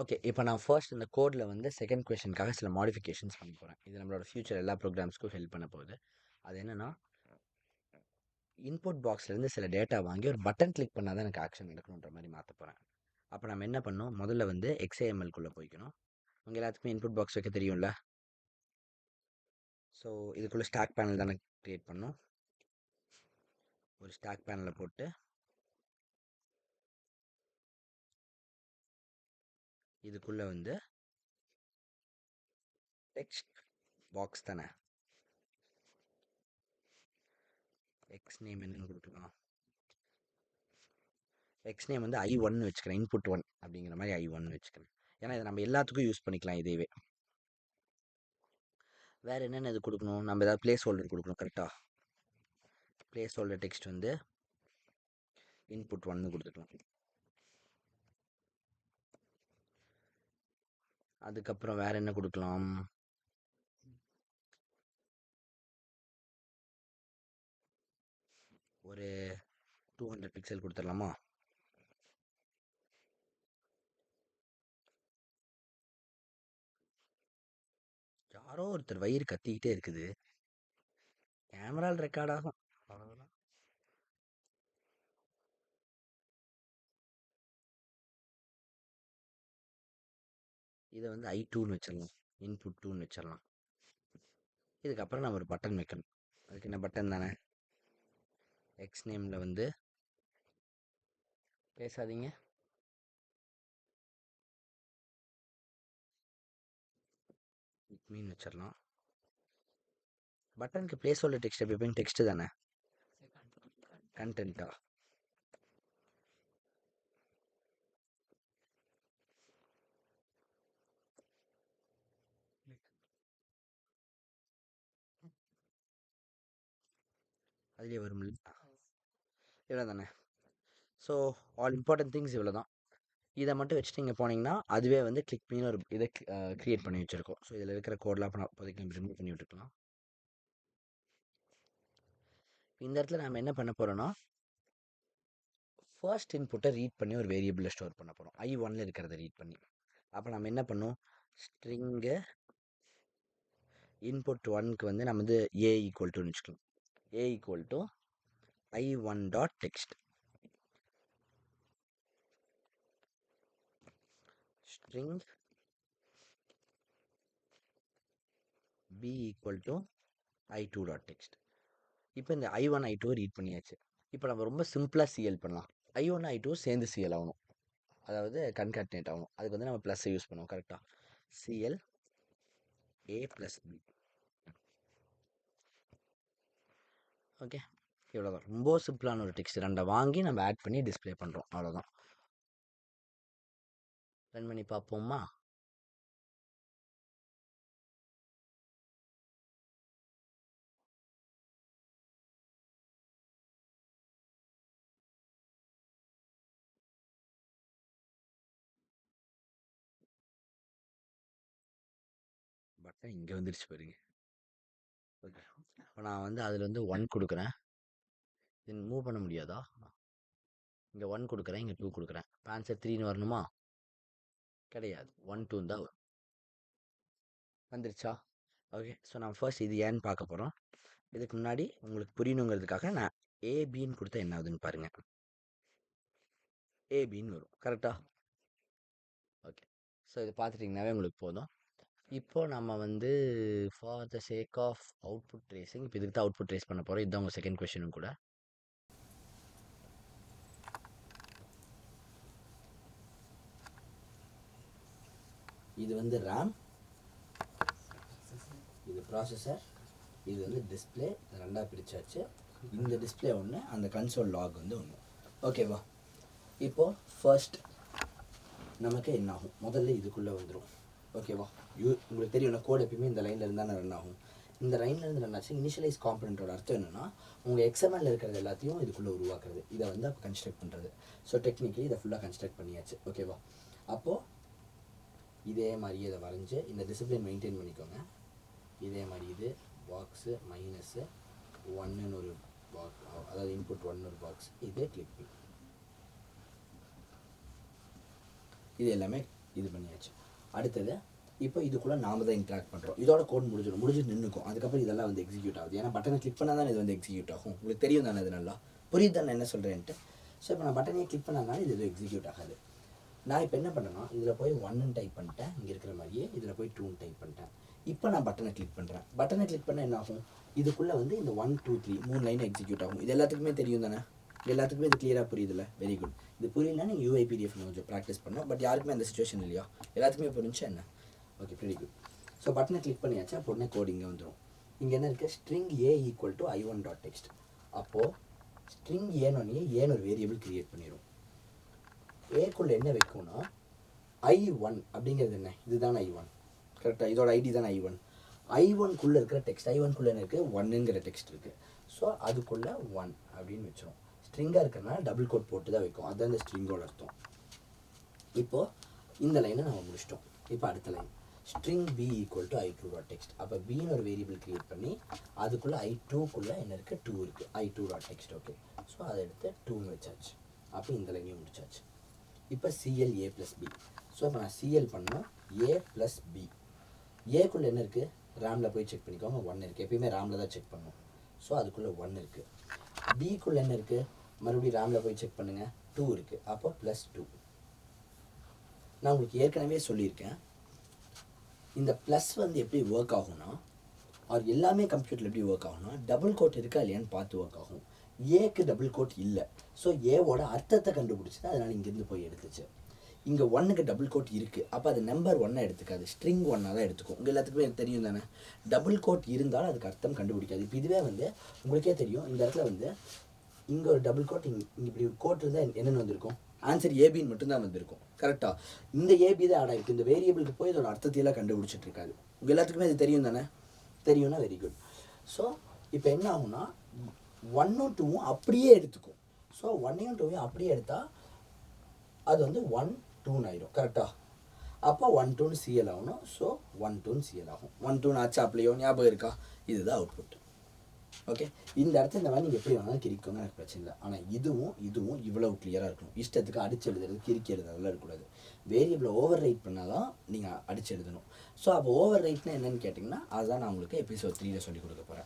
Okay. இப்போ நான் first இந்த கோடில் வந்து செகண்ட் கொஷனுக்காக சில மாடிஃபிகேஷன்ஸ் பண்ண போகிறேன். இது நம்மளோட ஃபியூச்சர் எல்லா ப்ரோக்ராம்ஸ்க்கும் ஹெல்ப் பண்ண போகுது. அது என்னென்னா, இன்புட் பாக்ஸ்லேருந்து சில டேட்டா வாங்கி ஒரு பட்டன் கிளிக் பண்ணால் தான் எனக்கு ஆக்ஷன் எடுக்கணுன்ற மாதிரி மாற்ற போகிறேன். அப்போ நம்ம என்ன பண்ணணும், முதல்ல வந்து XAML-குள்ளே போய்க்கணும். உங்கள் எல்லாத்துக்குமே இன்புட் பாக்ஸ் வைக்க தெரியும்ல. ஸோ இதுக்குள்ளே ஸ்டாக் பேனல் தானே க்ரியேட் பண்ணணும். ஒரு ஸ்டாக் பேனலை போட்டு இதுக்குள்ளே வந்து டெக்ஸ்ட் பாக்ஸ் தானே, எக்ஸ் நேம் என்னன்னு கொடுத்துக்கலாம். எக்ஸ் நேம் வந்து I1 வச்சுக்கிறேன், இன்புட் 1 அப்படிங்கிற மாதிரி I1 வச்சுக்கிறேன். ஏன்னா இதை நம்ம எல்லாத்துக்கும் யூஸ் பண்ணிக்கலாம் இதேவே. வேறு என்னென்ன இது கொடுக்கணும், நம்ம ஏதாவது பிளேஸ் ஹோல்டர் கொடுக்கணும். கரெக்டாக பிளேஸ் ஹோல்டர் டெக்ஸ்ட் வந்து இன்புட் 1 கொடுத்துக்கலாம். அதுக்கப்புறம் வேறு என்ன கொடுக்கலாம், ஒரு 200 பிக்சல் கொடுத்துடலாமா. யாரோ ஒருத்தர் வயிறு கத்திக்கிட்டே இருக்குது, கேமராவில் ரெக்கார்ட் ஆகும். அவ்வளோதான். இதை வந்து I2ன்னு வச்சிடலாம், இன்புட் 2ன்னு வச்சிடலாம். இதுக்கப்புறம் நம்ம ஒரு பட்டன் வைக்கணும். அதுக்கு என்ன பட்டன் தானே, எக்ஸ் நேமில் வந்து பேசாதீங்க, மீன் வச்சிடலாம். பட்டனுக்கு பிளேஸ் ஹோல்டர் டெக்ஸ்ட் எப்பயும் டெக்ஸ்ட் தானே, கண்டென்ட்டா. அதுலேயே வரும், இவ்வளோ தானே. ஸோ ஆல் இம்பார்ட்டன்ட் திங்ஸ் இவ்வளோ தான். இதை மட்டும் வச்சுட்டு இங்கே போனீங்கன்னா அதுவே வந்து கிளிக் பண்ணி ஒரு இதை க்ரியேட் பண்ணி வச்சுருக்கோம். ஸோ இதில் இருக்கிற கோடெலாம் இப்போ இப்போதைக்கு நம்ம ரிமூவ் பண்ணி விட்டுக்கலாம். இந்த இடத்துல நம்ம என்ன பண்ண போகிறோன்னா, ஃபர்ஸ்ட் இன்புட்டை ரீட் பண்ணி ஒரு வேரியபிளில் ஸ்டோர் பண்ண போகிறோம். I1ல் இருக்கிறத ரீட் பண்ணி. அப்போ நம்ம என்ன பண்ணோம், ஸ்ட்ரிங்கு இன்புட் 1க்கு வந்து நம்ம வந்து A = 2ன்னு வச்சுக்கலாம். A = I1.text. String B = I2.text. இப்போ இந்த I1 I2 ரீட் பண்ணியாச்சு. இப்போ நம்ம ரொம்ப சிம்பிளாக CL பண்ணலாம். I1 I2 சேர்ந்து CL ஆகணும், அதாவது கன்காட்டினேட் ஆகணும். அதுக்கு வந்து நம்ம ப்ளஸ்ஸை யூஸ் பண்ணுவோம். கரெக்டாக CL A + B. ஓகே, இவ்வளோதான். ரொம்ப சிம்பிளான ஒரு டெக்ஸ்ட். ரெண்டை வாங்கி நம்ம ஆட் பண்ணி டிஸ்பிளே பண்ணுறோம், அவ்வளோதான். ரன் பண்ணி பார்ப்போமா. பட்டன் இங்கே வந்துருச்சு பாருங்க. ஓகே, இப்போ நான் வந்து அதில் வந்து 1 கொடுக்குறேன். இது மூவ் பண்ண முடியாதா, இங்கே 1 கொடுக்குறேன், இங்கே 2 கொடுக்குறேன். இப்போ ஆன்சர் 3ன்னு வரணுமா, கிடையாது, 1 2 தான் வரும். வந்துருச்சா. ஓகே, ஸோ நான் ஃபர்ஸ்ட் இது ஏன்னு பார்க்க போகிறோம். இதுக்கு முன்னாடி உங்களுக்கு புரியணுங்கிறதுக்காக நான் ஏபின்னு கொடுத்தா என்ன ஆகுதுன்னு பாருங்கள். ஏபின்னு வரும், கரெக்டாக. ஓகே, ஸோ இதை பார்த்துட்டிங்கனாவே உங்களுக்கு போதும். இப்போது நம்ம வந்து for the sake of output tracing, இப்போ இதுக்கு தான் அவுட்புட் ட்ரேஸ் பண்ண போகிறோம். இதுதான் உங்கள் செகண்ட் கொஷனும் கூட. இது வந்து ரேம், இது ப்ராசஸர், இது வந்து டிஸ்பிளே. ரெண்டாக பிரிச்சாச்சு. இந்த டிஸ்பிளே ஒன்று, அந்த கன்சோல் லாக் வந்து ஒன்று. ஓகேவா. இப்போது ஃபர்ஸ்ட் நமக்கு என்ன ஆகும், முதல்ல இதுக்குள்ளே வந்துடும். ஓகேவா. உங்களுக்கு தெரியும் கோட் எப்பயுமே இந்த லைனில் இருந்தால் ரன் ஆகும். இந்த லைனில் இருந்து ரன் ஆச்சு. இனிஷியலைஸ் காம்பனண்ட்டோட அர்த்தம் என்னென்னா, உங்கள் XML இருக்கிறது எல்லாத்தையும் இதுக்குள்ளே உருவாக்குறது. இதை வந்து அப்போ கன்ஸ்ட்ரக்ட் பண்ணுறது. ஸோ டெக்னிக்கலி இதை ஃபுல்லாக கன்ஸ்ட்ரக்ட் பண்ணியாச்சு. ஓகேவா. அப்போது இதே மாதிரியே இதை வரைஞ்சி இந்த டிசிப்ளின் மெயின்டைன் பண்ணிக்கோங்க. இதே மாதிரி இது பாக்ஸு -1ன்னு ஒரு பாக்ஸ், அதாவது இன்புட் 1 ஒரு பாக்ஸ். இதே கிளிக் பண்ணி இது எல்லாமே இது பண்ணியாச்சு. அடுத்தது இப்போ இதுக்குள்ளே நாம தான் இன்ட்ராக்ட் பண்ணுறோம். இதோட கோட் முடிஞ்சு நின்றுக்கும். அதுக்கப்புறம் இதெல்லாம் வந்து எக்ஸிக்யூட் ஆகுது. ஏன்னா பட்டனை கிளிக் பண்ணால் தான் இது வந்து எக்ஸிக்யூட் ஆகும். உங்களுக்கு தெரியும் தானே, இது நல்லா புரியுது தானே என்ன சொல்கிறேன்ட்டு. ஸோ இப்போ நான் பட்டனையே கிளிக் பண்ணாதனால இது எதுவும் எக்ஸிக்யூட் ஆகாது. நான் இப்போ என்ன பண்ணேன்னா இதில் போய் 1ன்னு டைப் பண்ணிட்டேன், இங்கே இருக்கிற மாதிரியே இதில் போய் 2ன்னு டைப் பண்ணிட்டேன். இப்போ நான் பட்டனை கிளிக் பண்ணுறேன். பட்டனை கிளிக் பண்ணால் என்ன ஆகும், இதுக்குள்ளே வந்து இந்த 1 2 3 3 லைன் எக்ஸிக்யூட் ஆகும். இது எல்லாத்துக்குமே தெரியும் தானே, எல்லாத்துக்குமே இது கிளியராக புரியுதுல்ல. Very good. இது புரியலன்னா நீங்கள் UIPDF கொஞ்சம் ப்ராக்டிஸ் பண்ணோம். பட் யாருக்குமே அந்த சுச்சுவேஷன் இல்லையா, எல்லாத்துக்குமே புரிஞ்சா என்ன? Okay, very good. ஸோ பட்டனை கிளிக் பண்ணியாச்சா, உடனே கோட் இங்கே வந்துடும். இங்கே என்ன இருக்குது, string a equal to i1.text. அப்போது ஸ்ட்ரிங் ஏன்னு ஒரு வேரியபிள் கிரியேட் பண்ணிடும். ஏக்குள்ளே என்ன வைக்கும்னா i1 அப்படிங்கிறது என்ன, இதுதான் i1 கரெக்டாக, இதோட ஐடி தான் i1குள்ளே இருக்கிற டெக்ஸ்ட். i1குள்ளே என்ன இருக்குது, 1ங்கிற டெக்ஸ்ட் இருக்குது. ஸோ அதுக்குள்ளே 1 அப்படின்னு வச்சிடும். ஸ்ட்ரிங்காக இருக்கிறனால டபுள் கோட் போட்டு தான் வைக்கும், அதுதான் இந்த ஸ்ட்ரிங்கோட அர்த்தம். இப்போது இந்த லைனை நம்ம முடிச்சிட்டோம். இப்போ அடுத்த line string b equal to i2.text. அப்போ பின்னு ஒரு வேரியபிள் கிரியேட் பண்ணி அதுக்குள்ளே i2குள்ளே என்ன இருக்குது, 2 இருக்குது, i2.text. ஓகே, ஸோ அதை எடுத்து 2ன்னு வச்சாச்சு. அப்போ இந்த லைனையும் முடிச்சாச்சு. இப்போ CL a + b. ஸோ இப்போ நான் CL பண்ணால் a + b. ஏக்குள்ளே என்ன இருக்குது, ரேமில் போய் செக் பண்ணிக்கோங்க, 1 இருக்குது. எப்பயுமே ரேமில் தான் செக் பண்ணணும். ஸோ அதுக்குள்ளே 1 இருக்குது. பிக்குள்ளே என்ன இருக்குது, மறுபடியும் ரேமில் போய் செக் பண்ணுங்கள், 2 இருக்குது. அப்போ +2. நான் உங்களுக்கு ஏற்கனவே சொல்லியிருக்கேன், இந்த ப்ளஸ் வந்து எப்படி ஒர்க் ஆகும்னா, அது எல்லாமே கம்ப்யூட்டரில் எப்படி ஒர்க் ஆகும்னா, டபுள் கோட் இருக்கா இல்லையான்னு பார்த்து ஒர்க் ஆகும். ஏக்கு டபுள் கோட் இல்லை. ஸோ ஏவோட அர்த்தத்தை கண்டுபிடிச்சி தான் அதனால் இங்கேருந்து போய் எடுத்துச்சு. இங்கே 1க்கு டபுள் கோட் இருக்குது. அப்போ அது நம்பர் 1 எடுத்துக்காது, ஸ்ட்ரிங் 1 தான் எடுத்துக்கும். உங்கள் எல்லாத்துக்குமே எனக்கு தெரியும் தானே, டபுள் கோட் இருந்தாலும் அதுக்கு அர்த்தம் கண்டுபிடிக்காது. இப்போ இதுவே வந்து உங்களுக்கே தெரியும், இந்த இடத்துல வந்து இங்கே ஒரு டபுள் கோட், இங்கே இப்படி ஒரு கோட் இருந்தால் என்னென்னு வந்திருக்கும், ஆன்சர் ஏபின்னு மட்டும்தான் வந்திருக்கும். கரெக்டாக இந்த ஏபி தான் ஆட் ஆகிருக்கு. இந்த வேரியபிளுக்கு போய் இதோட அர்த்தத்தையெல்லாம் கண்டுபிடிச்சிட்டு இருக்காது. உங்கள் எல்லாத்துக்குமே அது தெரியும் தானே, தெரியும்னா வெரி குட். ஸோ இப்போ என்ன ஆகும்னா 1ம் 2ம் அப்படியே எடுத்துக்கும். ஸோ 1ஐயும் 2ஐயும் அப்படியே எடுத்தால் அது வந்து 1 2ன்னு ஆயிடும். கரெக்டாக அப்போ 1 2ன்னு CL ஆகணும். ஸோ 1 2ன்னு CL ஆகும். 1 2ன்னு ஆச்சா அப்படியோ, ஞாபகம் இருக்கா, இதுதான் அவுட்புட். ஓகே, இந்த இடத்துல இந்த மாதிரி நீங்கள் எப்படி வேணாலும் கிரிக்கோங்க, எனக்கு பிரச்சனை இல்லை. ஆனால் இதுவும் இவ்வளவு கிளியராக இருக்கணும். இஷ்டத்துக்கு அடிச்சு எழுதுறது, கிரிக்கி எழுதுறதுலாம் இருக்கக்கூடாது. வேரியபிளை ஓவர் ரைட் பண்ணால் தான் நீங்கள் அடிச்சு எழுதணும். ஸோ அப்போ ஓவர் ரைட்னா என்னென்னு கேட்டிங்கன்னா, அதுதான் நான் உங்களுக்கு எபிசோட் 3ல் சொல்லிக் கொடுக்க போகிறேன்.